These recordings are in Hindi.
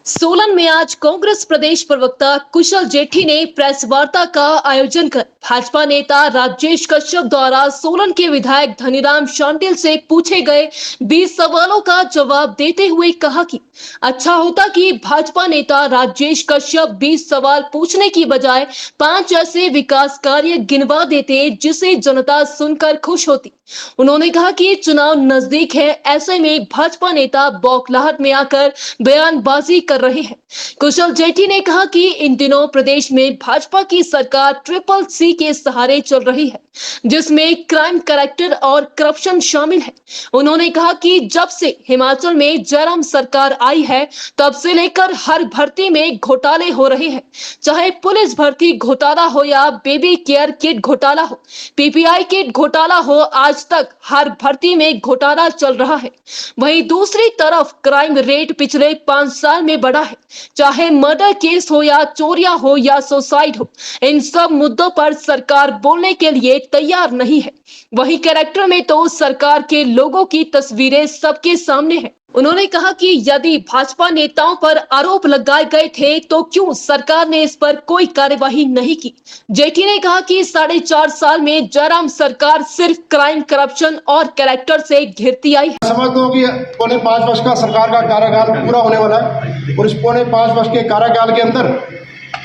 सोलन में आज कांग्रेस प्रदेश प्रवक्ता कुशल जेठी ने प्रेस वार्ता का आयोजन कर भाजपा नेता राजेश कश्यप द्वारा सोलन के विधायक धनीराम शांडिल से पूछे गए 20 सवालों का जवाब देते हुए कहा कि अच्छा होता कि भाजपा नेता राजेश कश्यप 20 सवाल पूछने की बजाय 5 ऐसे विकास कार्य गिनवा देते जिसे जनता सुनकर खुश होती। उन्होंने कहा कि चुनाव नजदीक है, ऐसे में भाजपा नेता बौखलाहट में आकर बयानबाजी कर रहे हैं। कुशल जेठी ने कहा कि इन दिनों प्रदेश में भाजपा की सरकार CCC के सहारे चल रही है, जिसमें क्राइम कैरेक्टर और करप्शन शामिल है। उन्होंने कहा कि जब से हिमाचल में जयराम सरकार आई है, तब से लेकर हर भर्ती में घोटाले हो रहे हैं, चाहे पुलिस भर्ती घोटाला हो या बेबी केयर किट घोटाला हो, PPI किट घोटाला हो, आज तक हर भर्ती में घोटाला चल रहा है। वहीं दूसरी तरफ क्राइम रेट पिछले 5 साल में बढ़ा है, चाहे मर्डर केस हो या चोरियां हो या सुसाइड हो, इन सब मुद्दों पर सरकार बोलने के लिए तैयार नहीं है। वहीं कैरेक्टर में तो सरकार के लोगों की तस्वीरें सबके सामने है। उन्होंने कहा कि यदि भाजपा नेताओं पर आरोप लगाए गए थे तो क्यों सरकार ने इस पर कोई कार्यवाही नहीं की। जेठी ने कहा कि 4.5 साल में जयराम सरकार सिर्फ क्राइम, करप्शन और कैरेक्टर से घिरती आई है। समझता हूँ कि पौने 5 वर्ष का सरकार का कार्यकाल पूरा होने वाला है और इस पौने 5 वर्ष के कार्यकाल के अंदर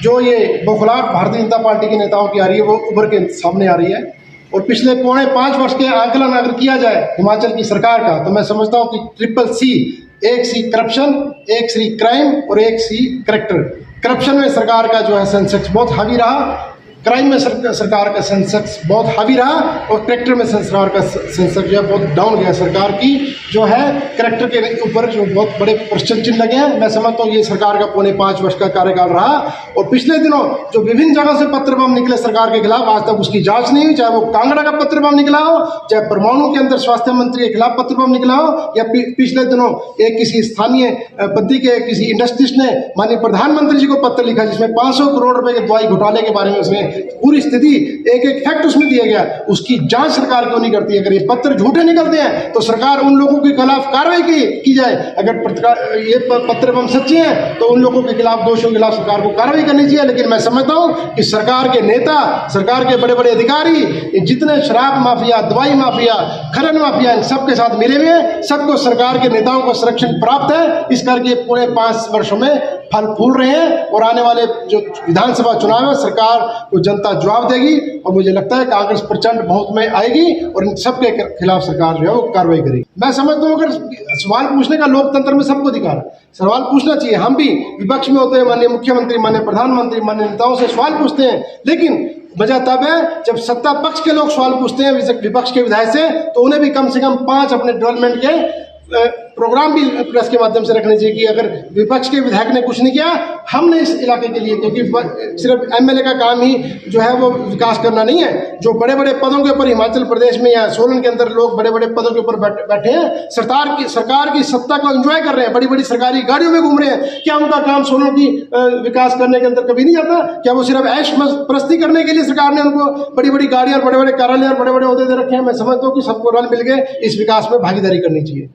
जो ये बौखलाहट भारतीय जनता पार्टी के नेताओं की आ रही है वो उभर के सामने आ रही है। और पिछले पौने 5 वर्ष के आंकलन अगर किया जाए हिमाचल की सरकार का, तो मैं समझता हूँ कि CCC, एक सी करप्शन, एक सी क्राइम और एक सी करेक्टर। करप्शन में सरकार का जो है सेंसेक्स बहुत हावी रहा, क्राइम में सरकार का सेंसेक्स बहुत हावी रहा और करेक्टर में सरकार का सेंसेक्स जो है बहुत डाउन गया। सरकार की जो है करेक्टर के ऊपर जो बहुत बड़े प्रश्न चिन्ह लगे हैं। मैं समझता हूँ ये सरकार का पौने 5 वर्ष का कार्यकाल रहा। और पिछले दिनों जो विभिन्न जगह से पत्र बम निकले सरकार के खिलाफ, आज तक उसकी जांच नहीं हुई, चाहे वो कांगड़ा का पत्र बम निकला हो, चाहे परमाणु के अंदर स्वास्थ्य मंत्री के खिलाफ पत्र बम निकला हो, या पिछले दिनों एक किसी स्थानीय पद्धति के किसी इंडस्ट्रिस्ट ने माननीय प्रधानमंत्री जी को पत्र लिखा जिसमें 500 करोड़ रुपए के दवाई घोटाले के बारे में उसमें पूरी स्थिति एक फैक्ट उसमें दिया गया, उसकी जांच सरकार क्यों नहीं करती है। अगर ये पत्र झूठे निकलते हैं तो सरकार उन लोगों के खिलाफ कार्रवाई की जाए। अगर ये पत्र बम सच्चे हैं तो उन लोगों के खिलाफ, दोषियों के खिलाफ सरकार को कार्रवाई करनी चाहिए। लेकिन मैं समझता हूं कि सरकार के नेता, सरकार के बड़े बड़े अधिकारी, जितने शराब माफिया, दवाई माफिया, खनन माफिया, इन सबके साथ मिले हुए हैं, सबको सरकार के नेताओं को संरक्षण प्राप्त है। इस करके पूरे 5 वर्षों में फल फूल रहे हैं और आने वाले जो विधानसभा चुनाव है सरकार को जनता जवाब देगी और मुझे लगता है कांग्रेस प्रचंड बहुमत में आएगी और इन सबके खिलाफ सरकार जो है वो कार्रवाई करेगी। मैं समझता हूँ अगर सवाल पूछने का लोकतंत्र में सबको अधिकार है, सवाल पूछना चाहिए। हम भी विपक्ष में होते हैं, माननीय मुख्यमंत्री, माननीय प्रधानमंत्री, माननीय नेताओं से सवाल पूछते हैं, लेकिन वजह तब है जब सत्ता पक्ष के लोग सवाल पूछते हैं विपक्ष के विधायक से, तो उन्हें भी कम से कम 5 अपने डेवलपमेंट के प्रोग्राम भी प्रेस के माध्यम से रखने चाहिए कि अगर विपक्ष के विधायक ने कुछ नहीं किया, हमने इस इलाके के लिए, क्योंकि सिर्फ MLA का काम ही जो है वो विकास करना नहीं है। जो बड़े बड़े पदों के ऊपर हिमाचल प्रदेश में या सोलन के अंदर लोग बड़े बड़े पदों के ऊपर बैठे हैं, सरकार की सत्ता को एंजॉय कर रहे हैं, बड़ी बड़ी सरकारी गाड़ियों में घूम रहे हैं, क्या उनका काम सोलन की विकास करने के अंदर कभी नहीं जाता? क्या वो सिर्फ ऐश प्रस्ती करने के लिए सरकार ने उनको बड़ी बड़ी गाड़ियां, बड़े बड़े कार्यालय और बड़े बड़े ओहदे दे रखे हैं? मैं समझता हूँ कि सबको रल मिल के इस विकास में भागीदारी करनी चाहिए।